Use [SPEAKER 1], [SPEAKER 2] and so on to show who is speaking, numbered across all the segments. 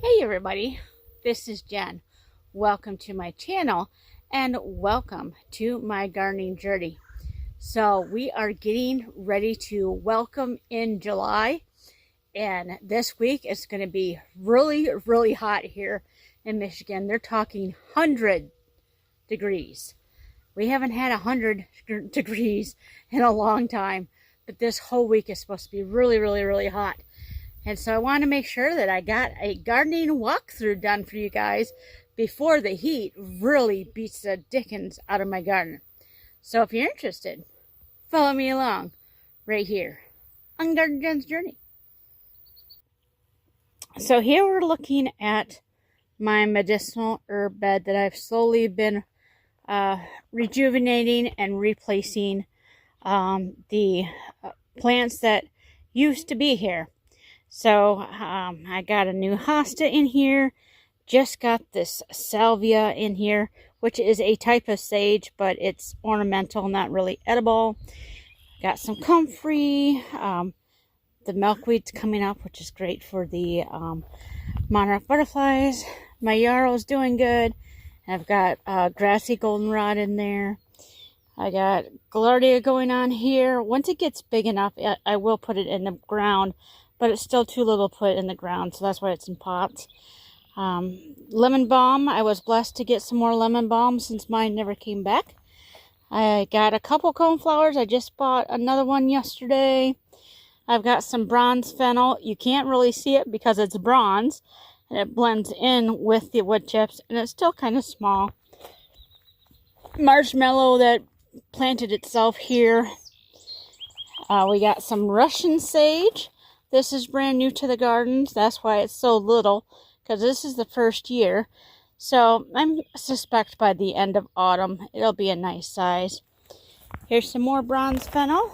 [SPEAKER 1] Hey everybody, this is Jen. Welcome to my channel and welcome to my gardening journey. So we are getting ready to welcome in July, and this week it's going to be really hot here in Michigan. They're talking 100 degrees. We haven't had 100 degrees in a long time, but this whole week is supposed to be really hot. And so I want to make sure that I got a gardening walkthrough done for you guys before the heat really beats the dickens out of my garden. So if you're interested, follow me along right here on Garden Jen's Journey. So here we're looking at my medicinal herb bed that I've slowly been rejuvenating and replacing the plants that used to be here. So I got a new hosta in here, just got this salvia in here, which is a type of sage, but it's ornamental, not really edible. Got some comfrey, the milkweed's coming up, which is great for the monarch butterflies. My yarrow's doing good. I've got grassy goldenrod in there. I got gaillardia going on here. Once it gets big enough, I will put it in the ground, but it's still too little to put in the ground, so that's why it's in pots. Lemon balm, I was blessed to get some more lemon balm since mine never came back. I got a couple coneflowers. I just bought another one yesterday. I've got some bronze fennel. You can't really see it because it's bronze, and it blends in with the wood chips, and it's still kind of small. Marshmallow that planted itself here. We got some Russian sage. This is brand new to the gardens. That's why it's so little, because this is the first year. So I suspect by the end of autumn, it'll be a nice size. Here's some more bronze fennel.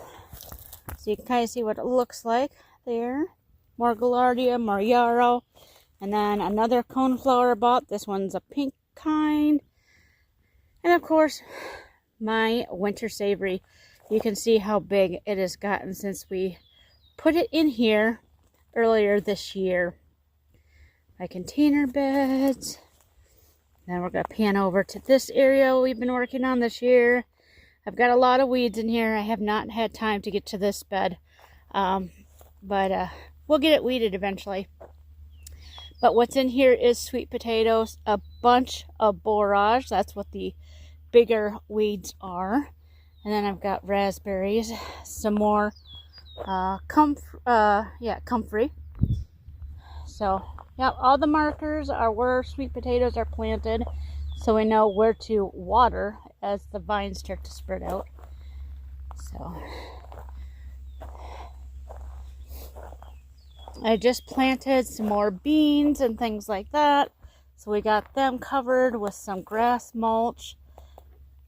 [SPEAKER 1] So you can kind of see what it looks like there. More gaillardia, more yarrow. And then another coneflower I bought. This one's a pink kind. And of course, my winter savory. You can see how big it has gotten since we put it in here earlier this year. My container beds. Then we're going to pan over to this area we've been working on this year. I've got a lot of weeds in here. I have not had time to get to this bed. But we'll get it weeded eventually. But what's in here is sweet potatoes, a bunch of borage. That's what the bigger weeds are. And then I've got raspberries, some more comfrey. So, yeah, all the markers are where sweet potatoes are planted, so we know where to water as the vines start to spread out. So, I just planted some more beans and things like that, so we got them covered with some grass mulch,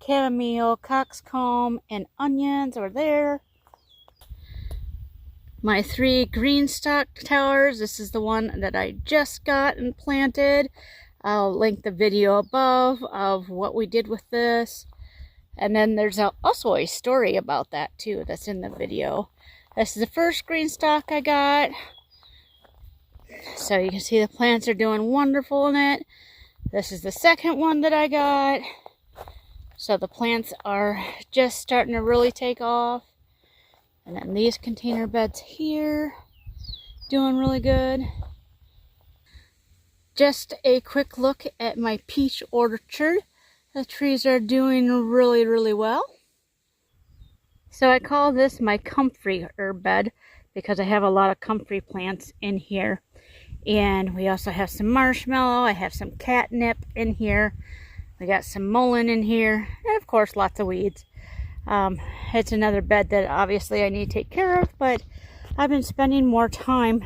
[SPEAKER 1] chamomile, coxcomb, and onions are there. My 3 green stalk towers. This is the one that I just got and planted. I'll link the video above of what we did with this. And then there's also a story about that too that's in the video. This is the first green stalk I got. So you can see the plants are doing wonderful in it. This is the second one that I got. So the plants are just starting to really take off. And then these container beds here, doing really good. Just a quick look at my peach orchard. The trees are doing really well. So I call this my comfrey herb bed because I have a lot of comfrey plants in here. And we also have some marshmallow. I have some catnip in here. We got some mullein in here. And of course, lots of weeds. It's another bed that obviously I need to take care of, but I've been spending more time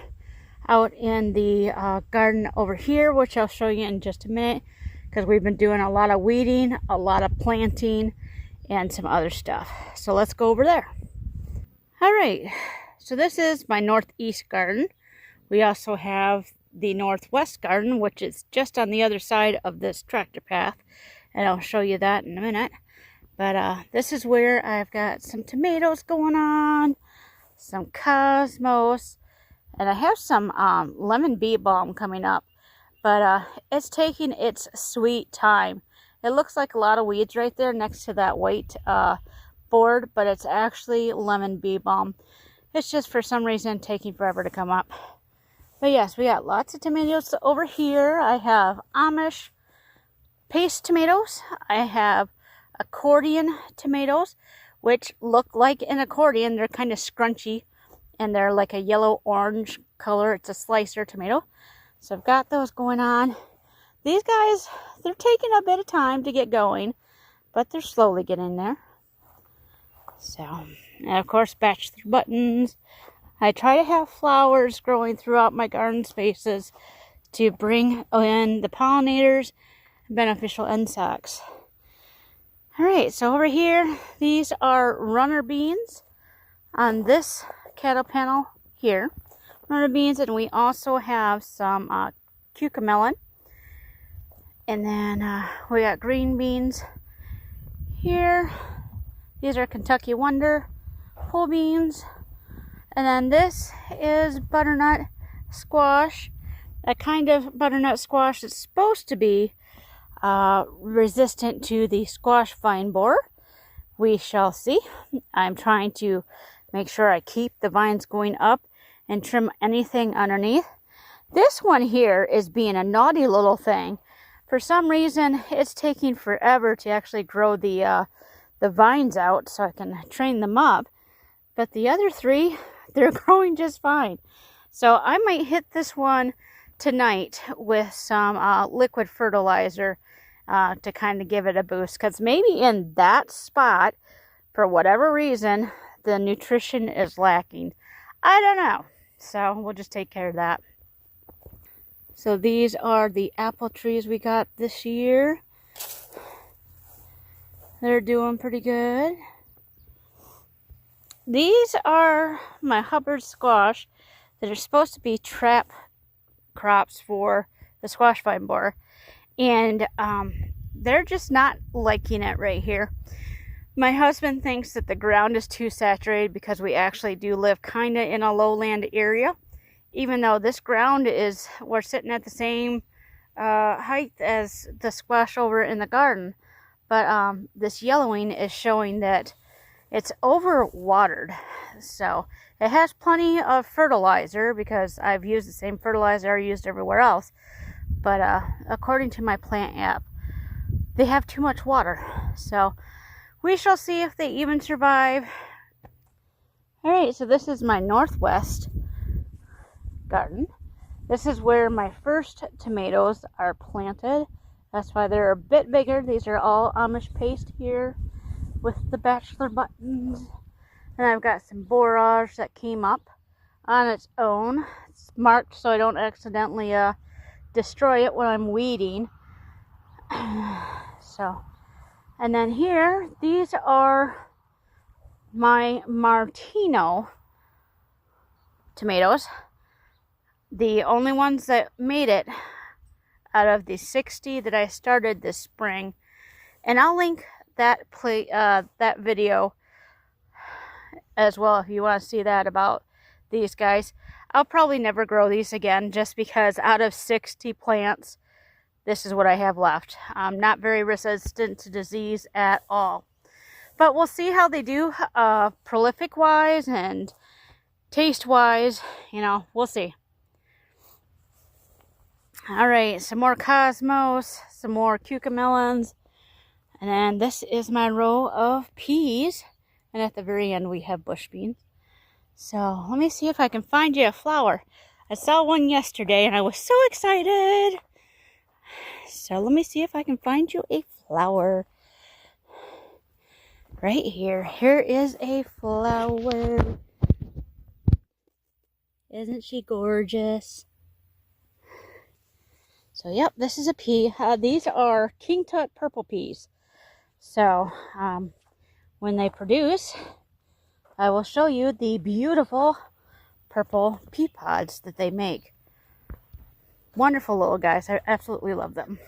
[SPEAKER 1] out in the garden over here, which I'll show you in just a minute, because we've been doing a lot of weeding, a lot of planting, and some other stuff. So let's go over there. All right, so this is my northeast garden. We also have the northwest garden, which is just on the other side of this tractor path, and I'll show you that in a minute. But this is where I've got some tomatoes going on, some cosmos, and I have some lemon bee balm coming up. But it's taking its sweet time. It looks like a lot of weeds right there next to that white board, but it's actually lemon bee balm. It's just for some reason taking forever to come up. But yes, we got lots of tomatoes over here. I have Amish paste tomatoes. I have accordion tomatoes, which look like an accordion. They're kind of scrunchy and they're like a yellow-orange color. It's a slicer tomato. So I've got those going on. These guys, they're taking a bit of time to get going, but they're slowly getting there. So, and of course, bachelor buttons. I try to have flowers growing throughout my garden spaces to bring in the pollinators and beneficial insects. Alright, so over here, these are runner beans on this cattle panel here. Runner beans, and we also have some cucamelon. And then we got green beans here. These are Kentucky Wonder pole beans. And then this is butternut squash. A kind of butternut squash that's supposed to be resistant to the squash vine borer. We shall see. I'm trying to make sure I keep the vines going up and trim anything underneath. This one here is being a naughty little thing. For some reason, it's taking forever to actually grow the vines out so I can train them up. But the other three, they're growing just fine. So I might hit this one tonight with some liquid fertilizer to kind of give it a boost. Because maybe in that spot, for whatever reason, the nutrition is lacking. I don't know. So we'll just take care of that. So these are the apple trees we got this year. They're doing pretty good. These are my Hubbard squash that are supposed to be trap crops for the squash vine borer. And they're just not liking it right here. My husband thinks that the ground is too saturated because we actually do live kind of in a lowland area. Even though this ground is, we're sitting at the same height as the squash over in the garden. But this yellowing is showing that it's overwatered. So it has plenty of fertilizer because I've used the same fertilizer I used everywhere else. But according to my plant app, they have too much water. So we shall see if they even survive. Alright, so this is my northwest garden. This is where my first tomatoes are planted. That's why they're a bit bigger. These are all Amish paste here with the bachelor buttons. And I've got some borage that came up on its own. It's marked so I don't accidentally destroy it when I'm weeding. So, and then here, these are my Martino tomatoes. The only ones that made it out of the 60 that I started this spring. And I'll link that that video as well if you want to see that about these guys. I'll probably never grow these again just because out of 60 plants, this is what I have left. Not very resistant to disease at all. But we'll see how they do prolific wise and taste wise. You know, we'll see. Alright, some more cosmos, some more cucamelons, and then this is my row of peas, and at the very end we have bush beans. So let me see if I can find you a flower. I saw one yesterday and I was so excited. So let me see if I can find you a flower. Right here. Here is a flower. Isn't she gorgeous? So, yep, this is a pea. These are King Tut purple peas. So, when they produce, I will show you the beautiful purple pea pods that they make. Wonderful little guys. I absolutely love them.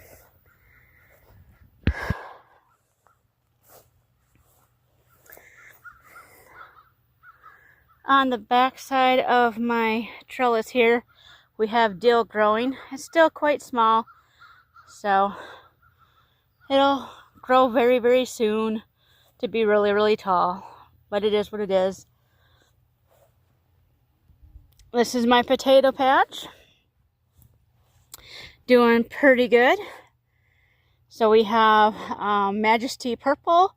[SPEAKER 1] On the back side of my trellis here, We have dill growing. It's still quite small, so it'll grow very, very soon to be really, really tall. But it is what it is. This is my potato patch. Doing pretty good. So we have Majesty Purple,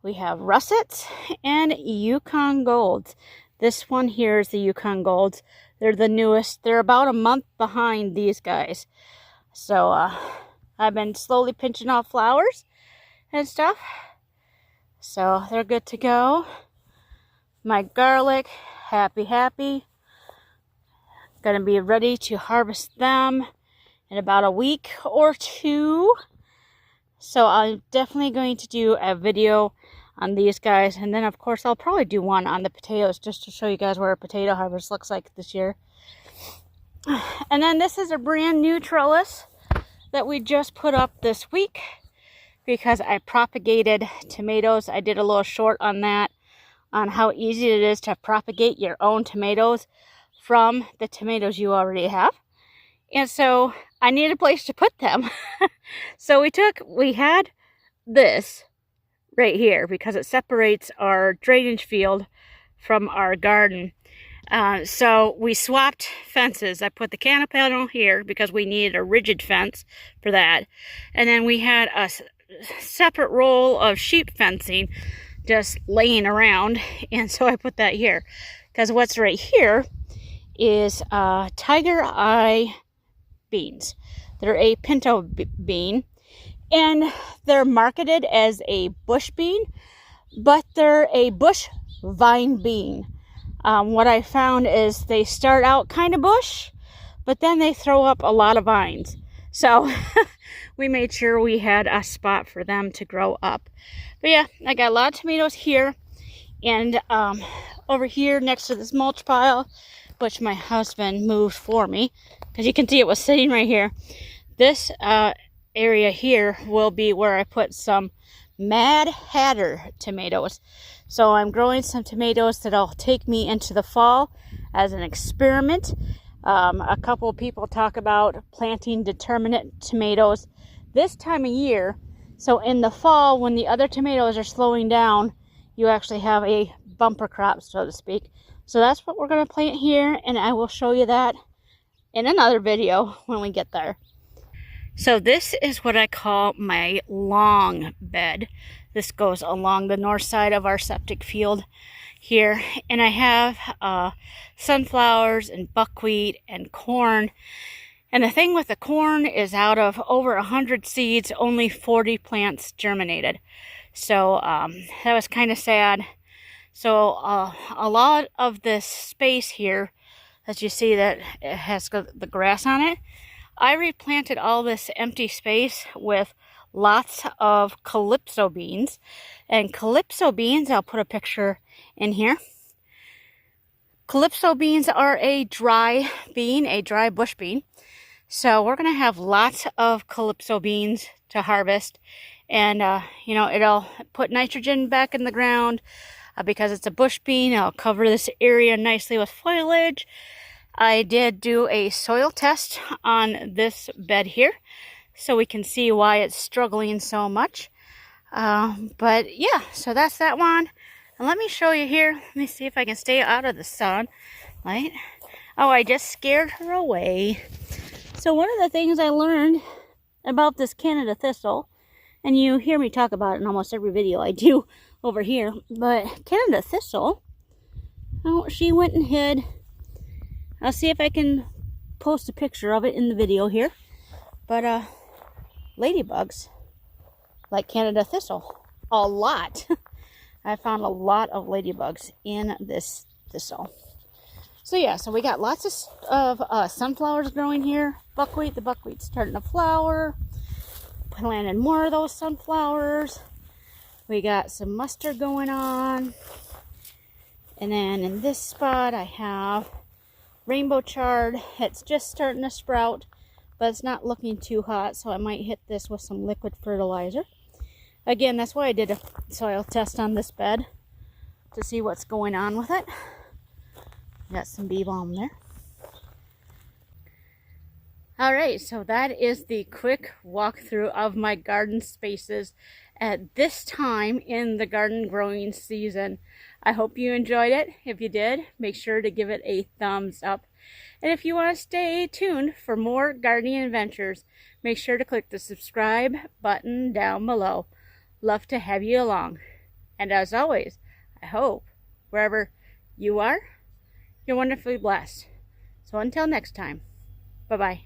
[SPEAKER 1] we have Russets, and Yukon Golds. This one here is the Yukon Golds. They're the newest. They're about a month behind these guys. So I've been slowly pinching off flowers and stuff. So they're good to go. My garlic, happy. Gonna be ready to harvest them in about a week or two. So I'm definitely going to do a video on these guys. And then, of course, I'll probably do one on the potatoes just to show you guys what our potato harvest looks like this year. And then this is a brand new trellis that we just put up this week because I propagated tomatoes. I did a little short on that, on how easy it is to propagate your own tomatoes from the tomatoes you already have. And so I need a place to put them. So we had this right here because it separates our drainage field from our garden. So we swapped fences. I put the canopy panel here because we needed a rigid fence for that. And then we had a separate roll of sheep fencing just laying around. And so I put that here because what's right here is Tiger Eye beans. They're a pinto bean, and they're marketed as a bush bean, but they're a bush vine bean. What I found is they start out kind of bush, but then they throw up a lot of vines. So we made sure we had a spot for them to grow up. But yeah, I got a lot of tomatoes here, and over here next to this mulch pile, which my husband moved for me, because you can see it was sitting right here. This area here will be where I put some Mad Hatter tomatoes. So I'm growing some tomatoes that'll take me into the fall as an experiment. A couple of people talk about planting determinate tomatoes this time of year. So in the fall, when the other tomatoes are slowing down, you actually have a bumper crop, so to speak. So that's what we're going to plant here, and I will show you that in another video when we get there. So this is what I call my long bed. This goes along the north side of our septic field here, and I have sunflowers and buckwheat and corn. And the thing with the corn is out of over 100 seeds, only 40 plants germinated. So that was kind of sad. So a lot of this space here, as you see that it has the grass on it, I replanted all this empty space with lots of calypso beans. And calypso beans, I'll put a picture in here. Calypso beans are a dry bean, a dry bush bean. So we're going to have lots of calypso beans to harvest. And, you know, it'll put nitrogen back in the ground. Because it's a bush bean, I'll cover this area nicely with foliage. I did do a soil test on this bed here, so we can see why it's struggling so much. But yeah, so that's that one. And let me show you here. Let me see if I can stay out of the sun. Right? Oh, I just scared her away. So one of the things I learned about this Canada thistle, and you hear me talk about it in almost every video I do over here, but Canada thistle, oh, she went and hid. I'll see if I can post a picture of it in the video here. But ladybugs like Canada thistle a lot. I found a lot of ladybugs in this thistle. So yeah, so we got lots of sunflowers growing here. Buckwheat, the buckwheat's starting to flower. Planted more of those sunflowers. We got some mustard going on. And then in this spot I have rainbow chard. It's just starting to sprout, but it's not looking too hot, so I might hit this with some liquid fertilizer. Again, that's why I did a soil test on this bed, to see what's going on with it. Got some bee balm there. All right, so that is the quick walkthrough of my garden spaces at this time in the garden growing season. I hope you enjoyed it. If you did, make sure to give it a thumbs up. And if you want to stay tuned for more gardening adventures, make sure to click the subscribe button down below. Love to have you along. And as always, I hope wherever you are, you're wonderfully blessed. So until next time, bye-bye.